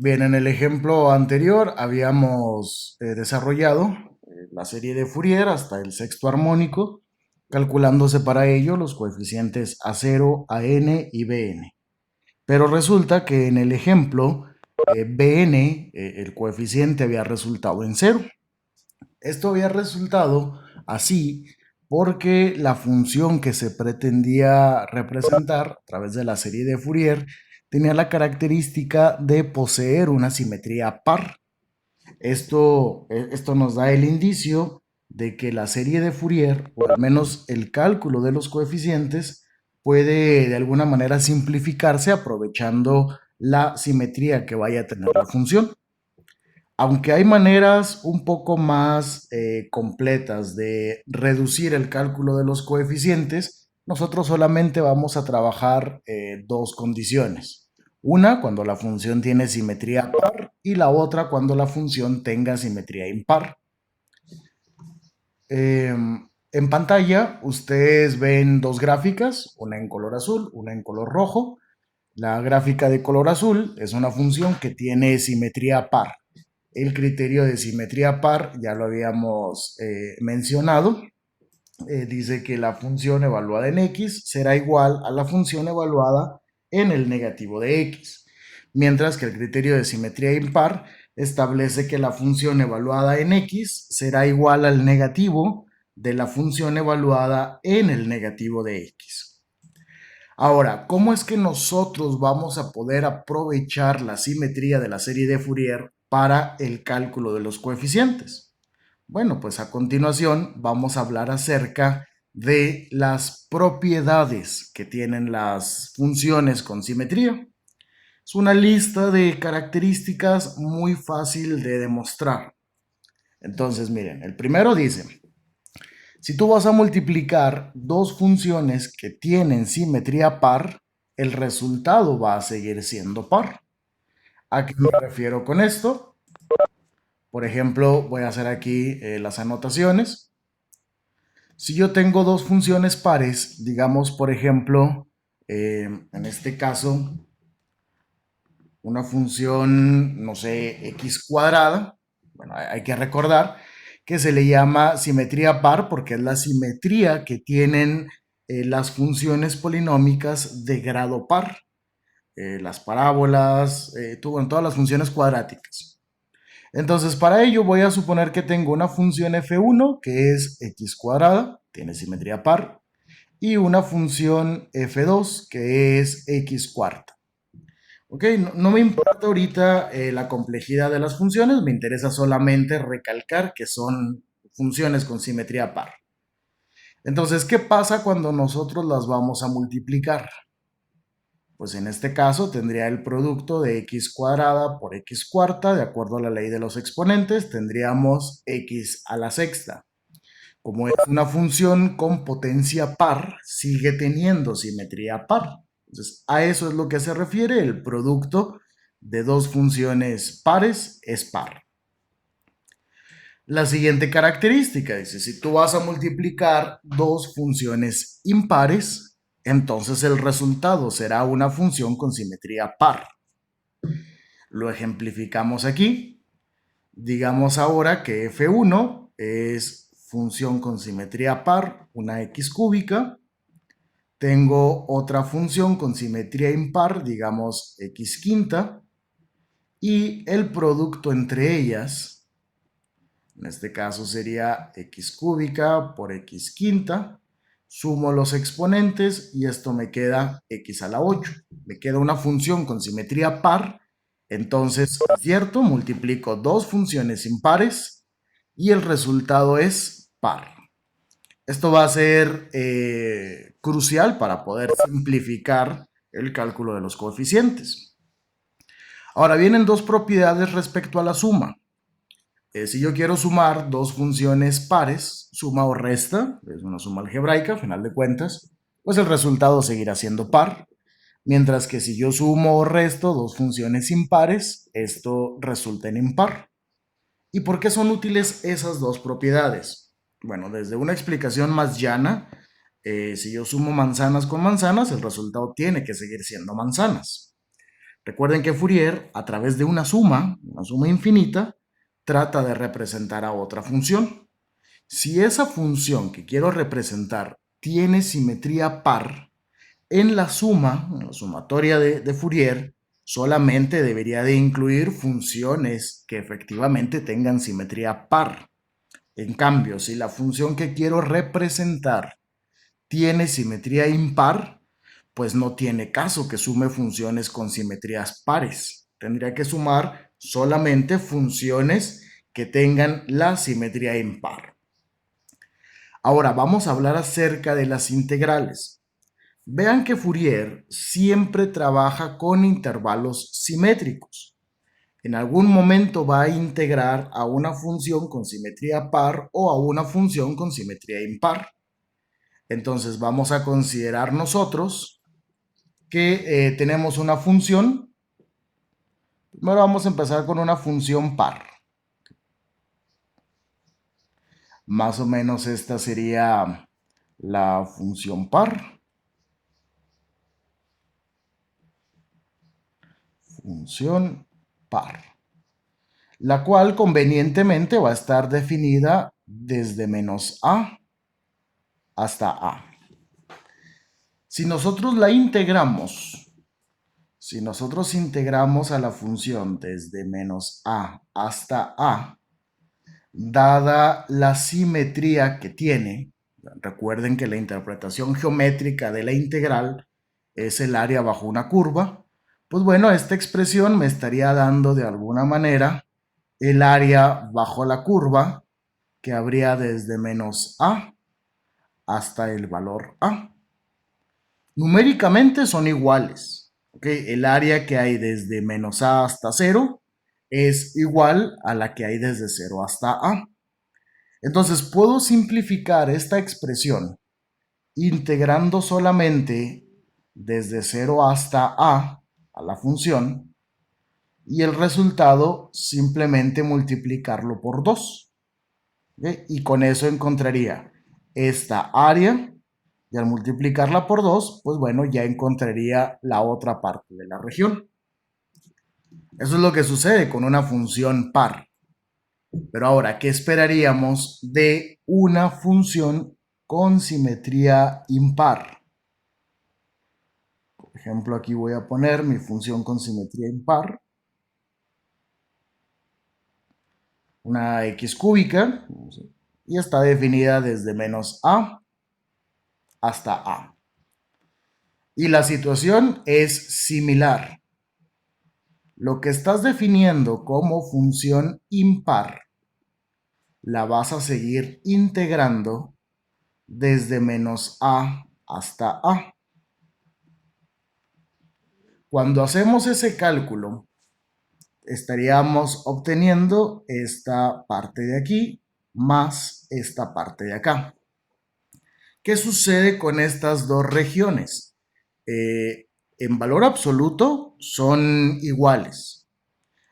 Bien, en el ejemplo anterior habíamos desarrollado la serie de Fourier hasta el sexto armónico, calculándose para ello los coeficientes A0, AN y BN. Pero resulta que en el ejemplo BN, el coeficiente había resultado en cero. Esto había resultado así porque la función que se pretendía representar a través de la serie de Fourier tenía la característica de poseer una simetría par. Esto nos da el indicio de que la serie de Fourier, o al menos el cálculo de los coeficientes, puede de alguna manera simplificarse aprovechando la simetría que vaya a tener la función. Aunque hay maneras un poco más completas de reducir el cálculo de los coeficientes, nosotros solamente vamos a trabajar dos condiciones. Una cuando la función tiene simetría par y la otra cuando la función tenga simetría impar. En pantalla ustedes ven dos gráficas, una en color azul, una en color rojo. La gráfica de color azul es una función que tiene simetría par. El criterio de simetría par ya lo habíamos mencionado. Dice que la función evaluada en x será igual a la función evaluada en el negativo de x. Mientras que el criterio de simetría impar establece que la función evaluada en x será igual al negativo de la función evaluada en el negativo de x. Ahora, ¿cómo es que nosotros vamos a poder aprovechar la simetría de la serie de Fourier para el cálculo de los coeficientes? Bueno, pues a continuación vamos a hablar acerca de las propiedades que tienen las funciones con simetría. Es una lista de características muy fácil de demostrar. Entonces, miren, el primero dice, si tú vas a multiplicar dos funciones que tienen simetría par, el resultado va a seguir siendo par. ¿A qué me refiero con esto? Por ejemplo, voy a hacer aquí las anotaciones. Si yo tengo dos funciones pares, digamos, por ejemplo, en este caso, una función, no sé, x cuadrada, bueno, hay que recordar que se le llama simetría par porque es la simetría que tienen las funciones polinómicas de grado par, las parábolas, todas las funciones cuadráticas. Entonces, para ello voy a suponer que tengo una función f1 que es x cuadrada, tiene simetría par, y una función f2 que es x cuarta. Ok, no me importa ahorita la complejidad de las funciones, me interesa solamente recalcar que son funciones con simetría par. Entonces, ¿qué pasa cuando nosotros las vamos a multiplicar? Pues en este caso tendría el producto de x cuadrada por x cuarta, de acuerdo a la ley de los exponentes, tendríamos x a la sexta. Como es una función con potencia par, sigue teniendo simetría par. Entonces, a eso es lo que se refiere el producto de dos funciones pares es par. La siguiente característica dice, si tú vas a multiplicar dos funciones impares, entonces el resultado será una función con simetría par. Lo ejemplificamos aquí. Digamos ahora que f1 es función con simetría par, una x cúbica. Tengo otra función con simetría impar, digamos x quinta, y el producto entre ellas, en este caso sería x cúbica por x quinta, sumo los exponentes y esto me queda x a la 8. Me queda una función con simetría par, entonces, ¿cierto? Multiplico dos funciones impares y el resultado es par. Esto va a ser crucial para poder simplificar el cálculo de los coeficientes. Ahora vienen dos propiedades respecto a la suma. Si yo quiero sumar dos funciones pares, suma o resta, es una suma algebraica, a final de cuentas, pues el resultado seguirá siendo par. Mientras que si yo sumo o resto dos funciones impares, esto resulta en impar. ¿Y por qué son útiles esas dos propiedades? Bueno, desde una explicación más llana, si yo sumo manzanas con manzanas, el resultado tiene que seguir siendo manzanas. Recuerden que Fourier, a través de una suma infinita, trata de representar a otra función. Si esa función que quiero representar tiene simetría par, en la sumatoria de Fourier, solamente debería de incluir funciones que efectivamente tengan simetría par. En cambio, si la función que quiero representar tiene simetría impar, pues no tiene caso que sume funciones con simetrías pares. Tendría que sumar solamente funciones que tengan la simetría impar. Ahora vamos a hablar acerca de las integrales. Vean que Fourier siempre trabaja con intervalos simétricos. En algún momento va a integrar a una función con simetría par o a una función con simetría impar. Entonces vamos a considerar nosotros que tenemos una función. Primero vamos a empezar con una función par. Más o menos esta sería la función par. Función par. La cual convenientemente va a estar definida desde menos a hasta a. Si nosotros la integramos, si nosotros integramos a la función desde menos a hasta a, dada la simetría que tiene, recuerden que la interpretación geométrica de la integral es el área bajo una curva, pues bueno, esta expresión me estaría dando de alguna manera el área bajo la curva que habría desde menos a hasta el valor a. Numéricamente son iguales. ¿Okay? El área que hay desde menos a hasta 0 es igual a la que hay desde 0 hasta a. Entonces puedo simplificar esta expresión integrando solamente desde 0 hasta a la función y el resultado simplemente multiplicarlo por 2. ¿Okay? Y con eso encontraría esta área y al multiplicarla por 2, pues bueno, ya encontraría la otra parte de la región. Eso es lo que sucede con una función par. Pero ahora, ¿qué esperaríamos de una función con simetría impar? Por ejemplo, aquí voy a poner mi función con simetría impar. Una x cúbica. Y está definida desde menos a hasta a. Y la situación es similar. Lo que estás definiendo como función impar la vas a seguir integrando desde menos a hasta a. Cuando hacemos ese cálculo, estaríamos obteniendo esta parte de aquí más esta parte de acá. ¿Qué sucede con estas dos regiones? En valor absoluto son iguales.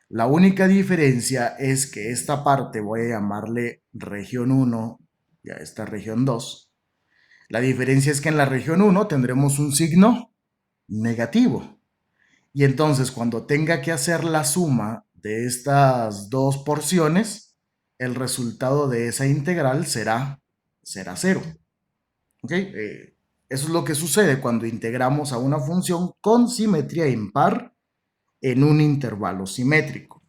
La única diferencia es que esta parte voy a llamarle región 1 y a esta región 2. La diferencia es que en la región 1 tendremos un signo negativo. Y entonces cuando tenga que hacer la suma de estas dos porciones, el resultado de esa integral será 0. ¿Okay? Eso es lo que sucede cuando integramos a una función con simetría impar en un intervalo simétrico.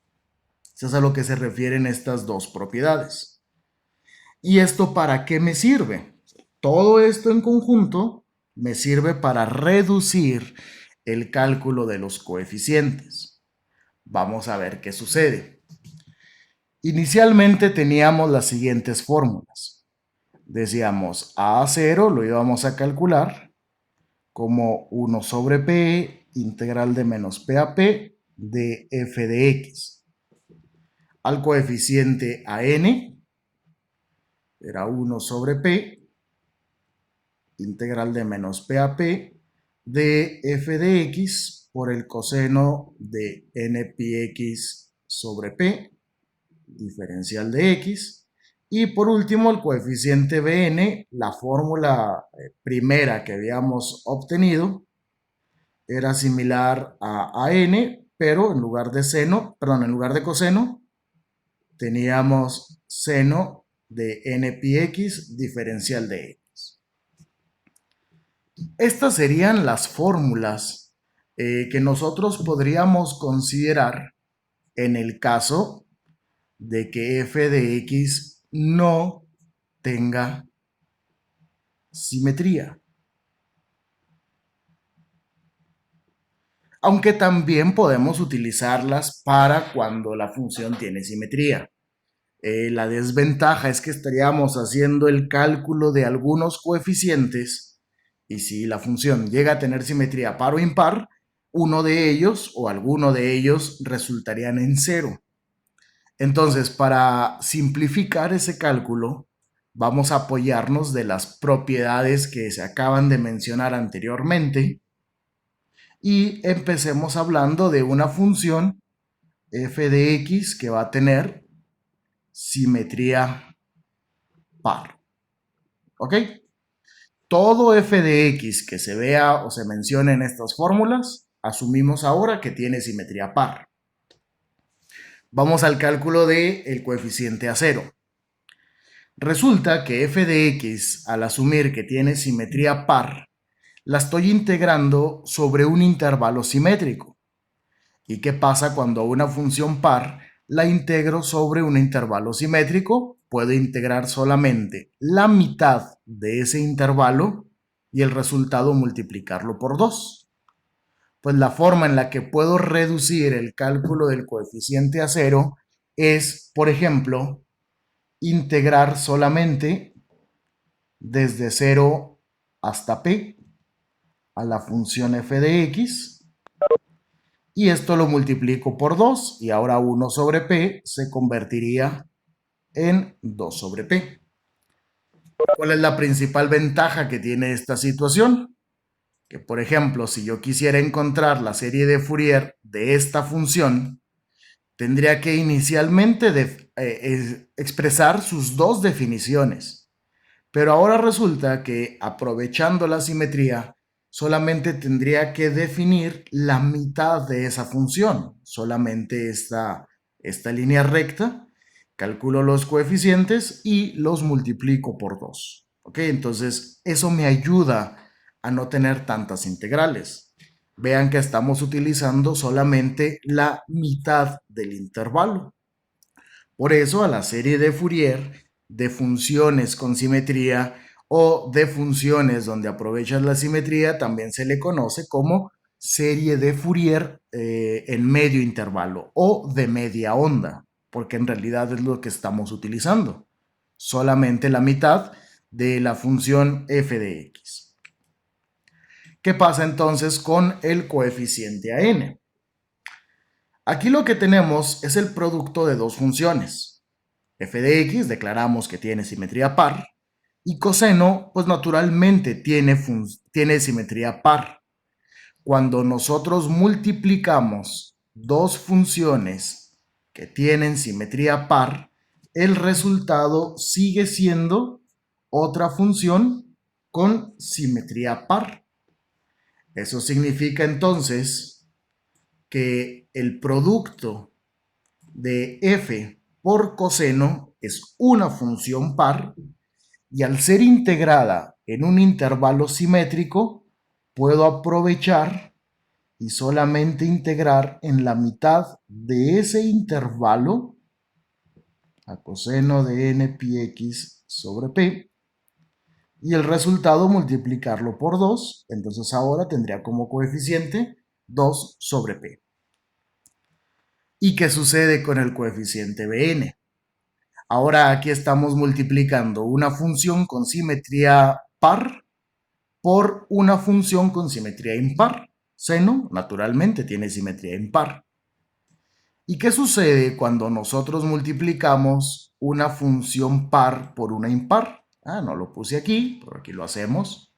Eso es a lo que se refieren estas dos propiedades. ¿Y esto para qué me sirve? Todo esto en conjunto me sirve para reducir el cálculo de los coeficientes. Vamos a ver qué sucede. Inicialmente teníamos las siguientes fórmulas. Decíamos A0 lo íbamos a calcular como 1 sobre P integral de menos P a P de f de x. Al coeficiente a n era 1 sobre P integral de menos P a P de f de x por el coseno de npx sobre P diferencial de x. Y por último, el coeficiente Bn, la fórmula primera que habíamos obtenido, era similar a n, pero en lugar de en lugar de coseno, teníamos seno de n pi x diferencial de x. Estas serían las fórmulas que nosotros podríamos considerar en el caso de que f de x no tenga simetría. Aunque también podemos utilizarlas para cuando la función tiene simetría. La desventaja es que estaríamos haciendo el cálculo de algunos coeficientes y si la función llega a tener simetría par o impar, uno de ellos o alguno de ellos resultarían en cero. Entonces, para simplificar ese cálculo, vamos a apoyarnos de las propiedades que se acaban de mencionar anteriormente y empecemos hablando de una función f de x que va a tener simetría par. ¿Ok? Todo f de x que se vea o se mencione en estas fórmulas, asumimos ahora que tiene simetría par. Vamos al cálculo del coeficiente a cero. Resulta que f de x, al asumir que tiene simetría par, la estoy integrando sobre un intervalo simétrico. ¿Y qué pasa cuando una función par la integro sobre un intervalo simétrico? Puedo integrar solamente la mitad de ese intervalo y el resultado multiplicarlo por 2. Pues la forma en la que puedo reducir el cálculo del coeficiente a cero es, por ejemplo, integrar solamente desde 0 hasta p a la función f de x y esto lo multiplico por 2 y ahora 1 sobre p se convertiría en 2 sobre p. ¿Cuál es la principal ventaja que tiene esta situación? Que, por ejemplo, si yo quisiera encontrar la serie de Fourier de esta función, tendría que inicialmente expresar sus dos definiciones. Pero ahora resulta que, aprovechando la simetría, solamente tendría que definir la mitad de esa función, solamente esta línea recta, calculo los coeficientes y los multiplico por 2. ¿Ok? Entonces, eso me ayuda a no tener tantas integrales. Vean que estamos utilizando solamente la mitad del intervalo. Por eso a la serie de Fourier de funciones con simetría o de funciones donde aprovechas la simetría también se le conoce como serie de Fourier en medio intervalo o de media onda, porque en realidad es lo que estamos utilizando. Solamente la mitad de la función f de x. ¿Qué pasa entonces con el coeficiente a n? Aquí lo que tenemos es el producto de dos funciones. F de x declaramos que tiene simetría par y coseno pues naturalmente tiene simetría par. Cuando nosotros multiplicamos dos funciones que tienen simetría par, el resultado sigue siendo otra función con simetría par. Eso significa entonces que el producto de f por coseno es una función par y al ser integrada en un intervalo simétrico, puedo aprovechar y solamente integrar en la mitad de ese intervalo a coseno de n pi x sobre p y el resultado multiplicarlo por 2, entonces ahora tendría como coeficiente 2 sobre p. ¿Y qué sucede con el coeficiente bn? Ahora aquí estamos multiplicando una función con simetría par por una función con simetría impar. Seno, naturalmente, tiene simetría impar. ¿Y qué sucede cuando nosotros multiplicamos una función par por una impar? No lo puse aquí, pero aquí lo hacemos.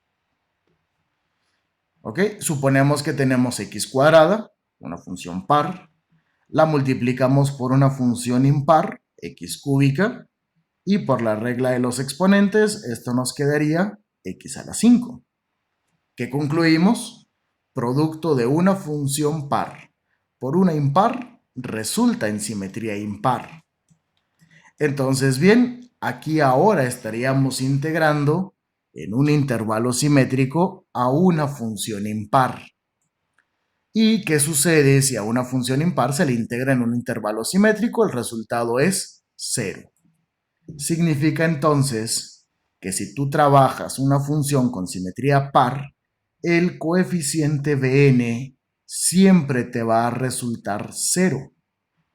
¿Ok? Suponemos que tenemos x cuadrada, una función par. La multiplicamos por una función impar, x cúbica. Y por la regla de los exponentes, esto nos quedaría x a la 5. ¿Qué concluimos? producto de una función par por una impar resulta en simetría impar. Entonces, bien, aquí ahora estaríamos integrando en un intervalo simétrico a una función impar. ¿Y qué sucede si a una función impar se le integra en un intervalo simétrico? El resultado es 0. Significa entonces que si tú trabajas una función con simetría par, el coeficiente Bn siempre te va a resultar 0,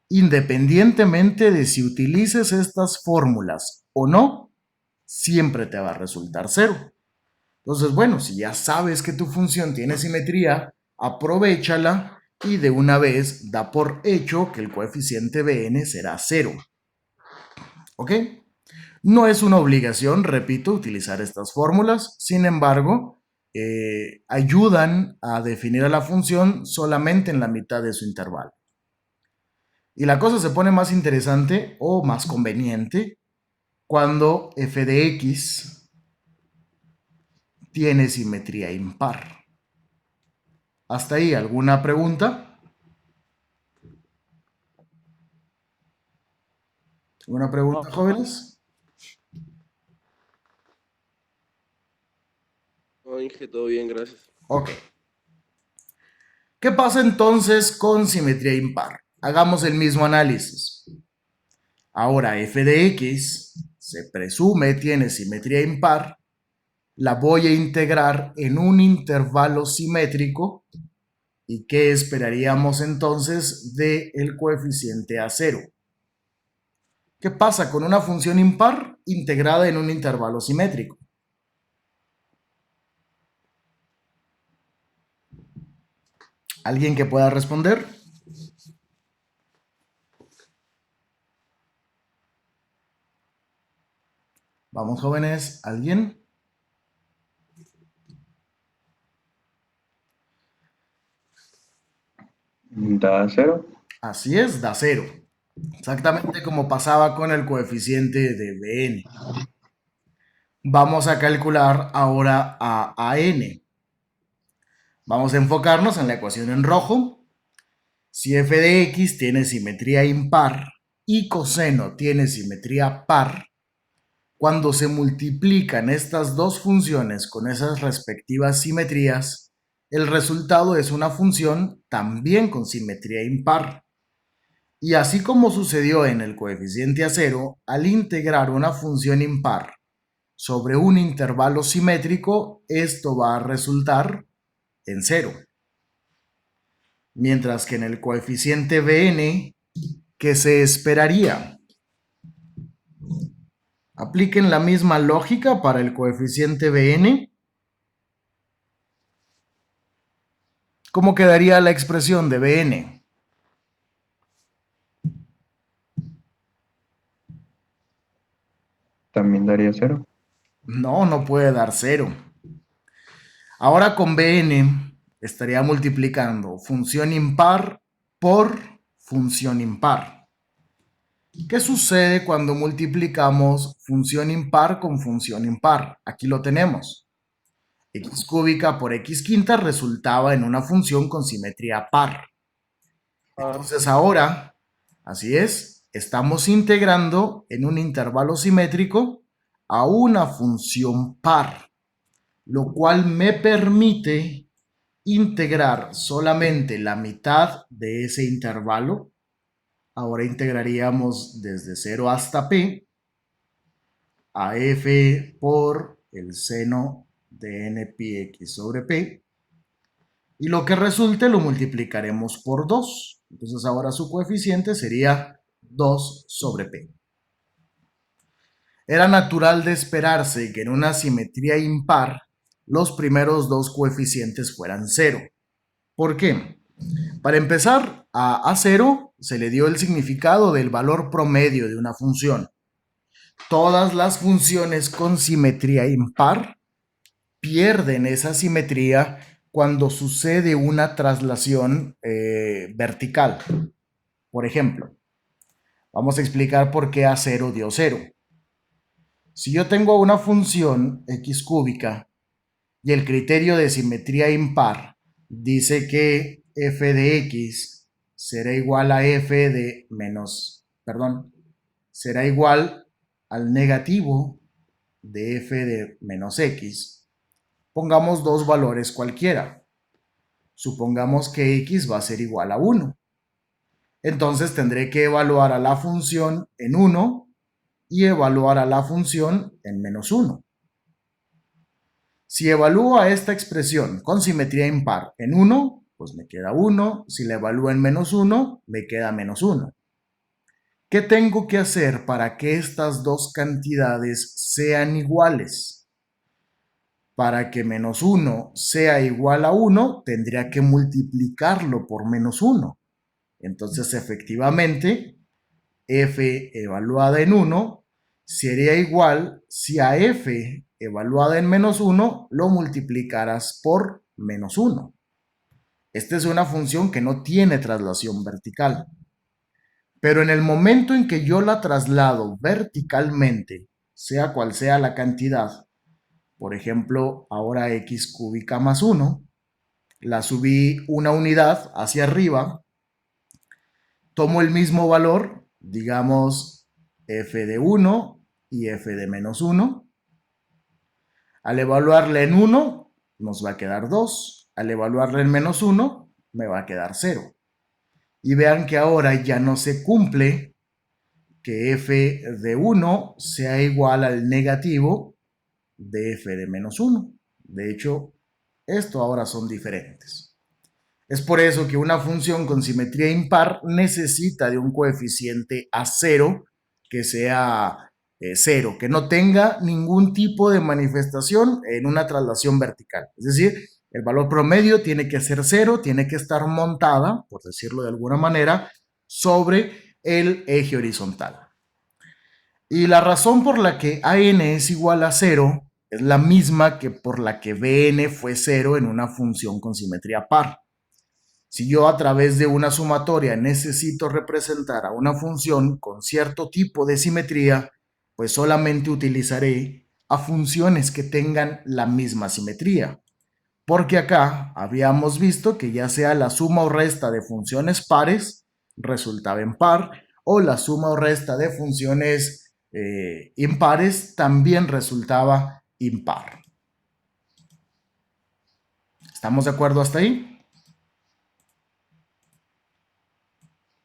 independientemente de si utilices estas fórmulas o no, siempre te va a resultar 0. Entonces, bueno, si ya sabes que tu función tiene simetría, aprovéchala y de una vez da por hecho que el coeficiente Bn será 0. ¿Ok? No es una obligación, repito, utilizar estas fórmulas, sin embargo, ayudan a definir a la función solamente en la mitad de su intervalo. Y la cosa se pone más interesante o más conveniente cuando f de x tiene simetría impar. ¿Hasta ahí alguna pregunta? ¿Alguna pregunta, jóvenes? No, Inge, todo bien, gracias. Ok. ¿Qué pasa entonces con simetría impar? Hagamos el mismo análisis. Ahora f de x se presume tiene simetría impar. La voy a integrar en un intervalo simétrico. ¿Y qué esperaríamos entonces del coeficiente a 0? ¿Qué pasa con una función impar integrada en un intervalo simétrico? ¿Alguien que pueda responder? Vamos, jóvenes, ¿alguien? Da 0. Así es, da 0. Exactamente como pasaba con el coeficiente de Bn. Vamos a calcular ahora a An. Vamos a enfocarnos en la ecuación en rojo. Si f de x tiene simetría impar y coseno tiene simetría par, cuando se multiplican estas dos funciones con esas respectivas simetrías, el resultado es una función también con simetría impar. Y así como sucedió en el coeficiente a 0, al integrar una función impar sobre un intervalo simétrico, esto va a resultar en 0. Mientras que en el coeficiente Bn, ¿qué se esperaría? Apliquen la misma lógica para el coeficiente Bn. ¿Cómo quedaría la expresión de Bn? También daría 0. No, no puede dar 0. Ahora con Bn estaría multiplicando función impar por función impar. ¿Qué sucede cuando multiplicamos función impar con función impar? Aquí lo tenemos. X cúbica por x quinta resultaba en una función con simetría par. Entonces ahora, así es, estamos integrando en un intervalo simétrico a una función par, lo cual me permite integrar solamente la mitad de ese intervalo. Ahora integraríamos desde 0 hasta p a f por el seno de n pi x sobre p. Y lo que resulte lo multiplicaremos por 2. Entonces ahora su coeficiente sería 2 sobre p. Era natural de esperarse que en una simetría impar los primeros dos coeficientes fueran 0. ¿Por qué? Para empezar, a A0 se le dio el significado del valor promedio de una función. Todas las funciones con simetría impar pierden esa simetría cuando sucede una traslación vertical. Por ejemplo, vamos a explicar por qué A0 dio 0. Si yo tengo una función x cúbica y el criterio de simetría impar dice que f de x será igual a f de menos, perdón, será igual al negativo de f de menos x. Pongamos dos valores cualquiera. Supongamos que x va a ser igual a 1. Entonces tendré que evaluar a la función en 1 y evaluar a la función en menos 1. Si evalúo a esta expresión con simetría impar en 1, pues me queda 1. Si la evalúo en menos 1, me queda menos 1. ¿Qué tengo que hacer para que estas dos cantidades sean iguales? Para que menos 1 sea igual a 1, tendría que multiplicarlo por menos 1. Entonces, efectivamente, f evaluada en 1 sería igual si a f evaluada en menos 1 lo multiplicaras por menos 1. Esta es una función que no tiene traslación vertical. Pero en el momento en que yo la traslado verticalmente, sea cual sea la cantidad, por ejemplo, ahora x cúbica más 1, la subí una unidad hacia arriba, tomo el mismo valor, digamos f de 1 y f de menos 1. Al evaluarla en 1, nos va a quedar 2. Al evaluarla en menos 1, me va a quedar 0. Y vean que ahora ya no se cumple que f de 1 sea igual al negativo de f de menos 1. De hecho, esto ahora son diferentes. Es por eso que una función con simetría impar necesita de un coeficiente a 0 que sea 0, que no tenga ningún tipo de manifestación en una traslación vertical. Es decir, el valor promedio tiene que ser 0, tiene que estar montada, por decirlo de alguna manera, sobre el eje horizontal. Y la razón por la que AN es igual a 0 es la misma que por la que BN fue 0 en una función con simetría par. Si yo a través de una sumatoria necesito representar a una función con cierto tipo de simetría, pues solamente utilizaré a funciones que tengan la misma simetría. Porque acá habíamos visto que ya sea la suma o resta de funciones pares resultaba en par, o la suma o resta de funciones impares también resultaba impar. ¿Estamos de acuerdo hasta ahí?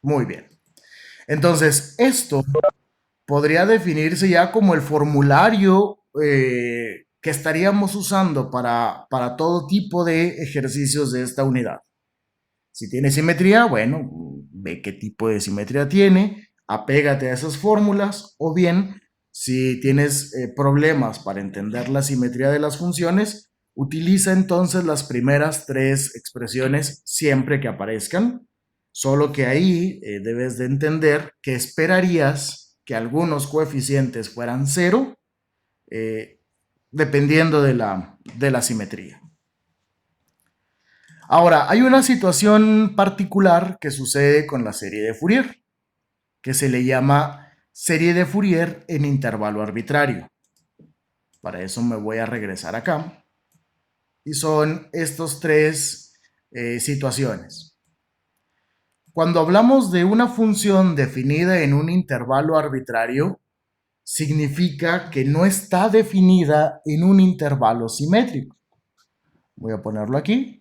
Muy bien. Entonces, esto podría definirse ya como el formulario que estaríamos usando para todo tipo de ejercicios de esta unidad. Si tiene simetría, bueno, ve qué tipo de simetría tiene, apégate a esas fórmulas, o bien, si tienes problemas para entender la simetría de las funciones, utiliza entonces las primeras tres expresiones siempre que aparezcan, solo que ahí debes de entender que esperarías que algunos coeficientes fueran 0, dependiendo de la simetría. Ahora, hay una situación particular que sucede con la serie de Fourier, que se le llama serie de Fourier en intervalo arbitrario. Para eso me voy a regresar acá. Y son estas tres situaciones. Cuando hablamos de una función definida en un intervalo arbitrario, significa que no está definida en un intervalo simétrico. Voy a ponerlo aquí.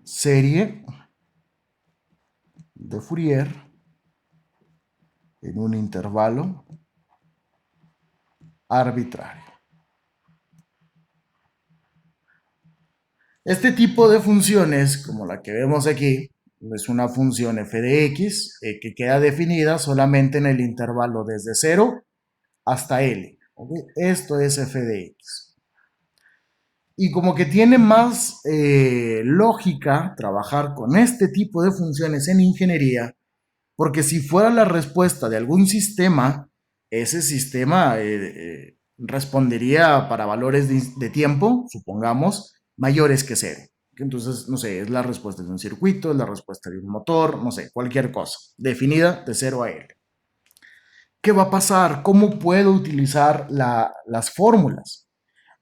Serie de Fourier en un intervalo arbitrario. Este tipo de funciones, como la que vemos aquí, es una función f de x que queda definida solamente en el intervalo desde 0 hasta L. ¿Okay? Esto es f de x. Y como que tiene más lógica trabajar con este tipo de funciones en ingeniería, porque si fuera la respuesta de algún sistema, ese sistema respondería para valores de tiempo, supongamos, mayores que 0. Entonces, no sé, es la respuesta de un circuito, es la respuesta de un motor, no sé, cualquier cosa, definida de 0 a L. ¿Qué va a pasar? ¿Cómo puedo utilizar las fórmulas?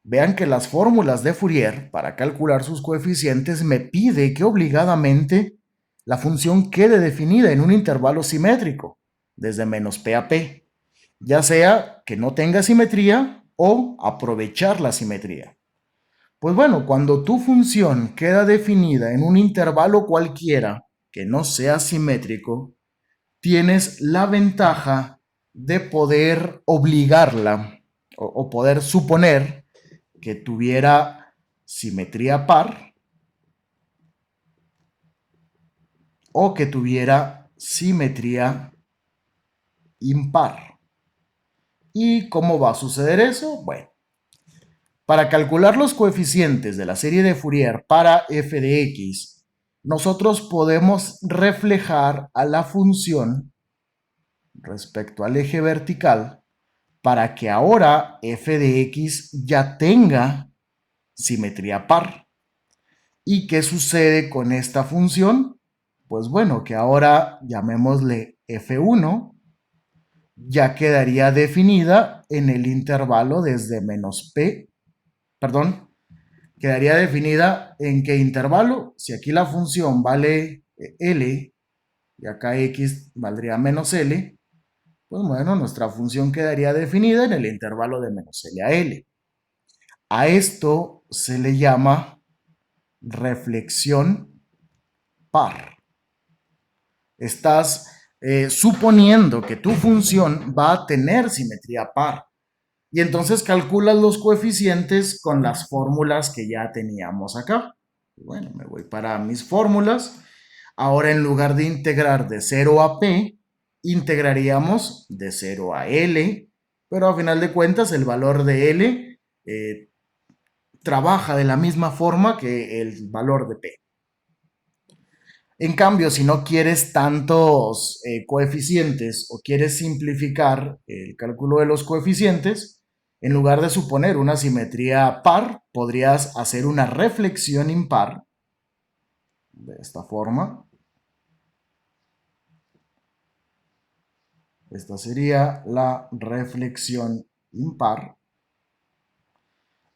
Vean que las fórmulas de Fourier para calcular sus coeficientes me pide que obligadamente la función quede definida en un intervalo simétrico, desde menos p a p, ya sea que no tenga simetría o aprovechar la simetría. Pues bueno, cuando tu función queda definida en un intervalo cualquiera que no sea simétrico, tienes la ventaja de poder obligarla o poder suponer que tuviera simetría par o que tuviera simetría impar. ¿Y cómo va a suceder eso? Bueno, para calcular los coeficientes de la serie de Fourier para f de x, nosotros podemos reflejar a la función respecto al eje vertical para que ahora f de x ya tenga simetría par. ¿Y qué sucede con esta función? Pues bueno, que ahora llamémosle f1, ya quedaría definida en el intervalo desde menos p, perdón, quedaría definida en qué intervalo. Si aquí la función vale L y acá X valdría menos L, pues bueno, nuestra función quedaría definida en el intervalo de menos L a L. A esto se le llama reflexión par. Estás suponiendo que tu función va a tener simetría par. Y entonces calculas los coeficientes con las fórmulas que ya teníamos acá. Bueno, me voy para mis fórmulas. Ahora en lugar de integrar de 0 a p, integraríamos de 0 a l, pero a final de cuentas el valor de l trabaja de la misma forma que el valor de p. En cambio, si no quieres tantos coeficientes o quieres simplificar el cálculo de los coeficientes, en lugar de suponer una simetría par, podrías hacer una reflexión impar de esta forma. Esta sería la reflexión impar.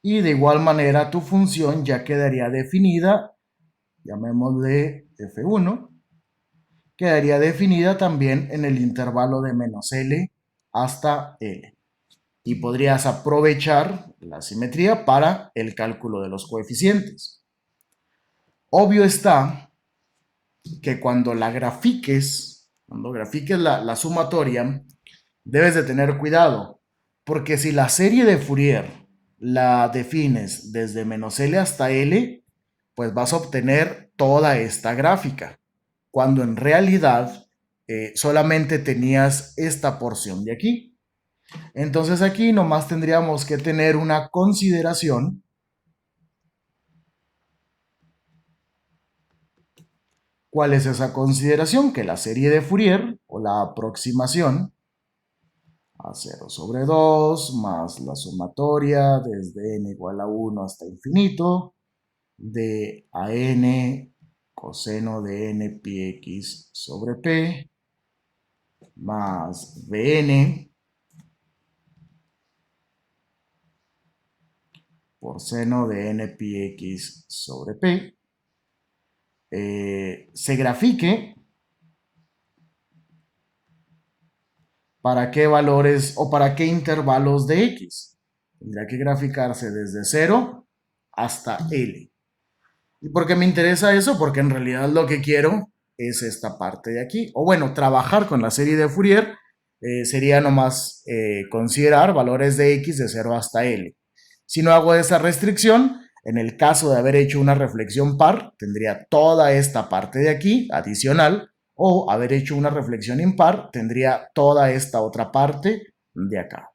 Y de igual manera tu función ya quedaría definida, llamémosle f1, quedaría definida también en el intervalo de menos L hasta L. Y podrías aprovechar la simetría para el cálculo de los coeficientes. Obvio está que cuando grafiques la sumatoria, debes de tener cuidado, porque si la serie de Fourier la defines desde menos L hasta L, pues vas a obtener toda esta gráfica, cuando en realidad solamente tenías esta porción de aquí. Entonces aquí nomás tendríamos que tener una consideración. ¿Cuál es esa consideración? Que la serie de Fourier, o la aproximación, a 0 sobre 2 más la sumatoria desde n igual a 1 hasta infinito, de a n coseno de n pi x sobre p, más bn por seno de n pi x sobre p, se grafique para qué valores o para qué intervalos de x. Tendría que graficarse desde 0 hasta L. ¿Y por qué me interesa eso? Porque en realidad lo que quiero es esta parte de aquí. O bueno, trabajar con la serie de Fourier sería nomás considerar valores de x de 0 hasta L. Si no hago esa restricción, en el caso de haber hecho una reflexión par, tendría toda esta parte de aquí adicional, o haber hecho una reflexión impar, tendría toda esta otra parte de acá.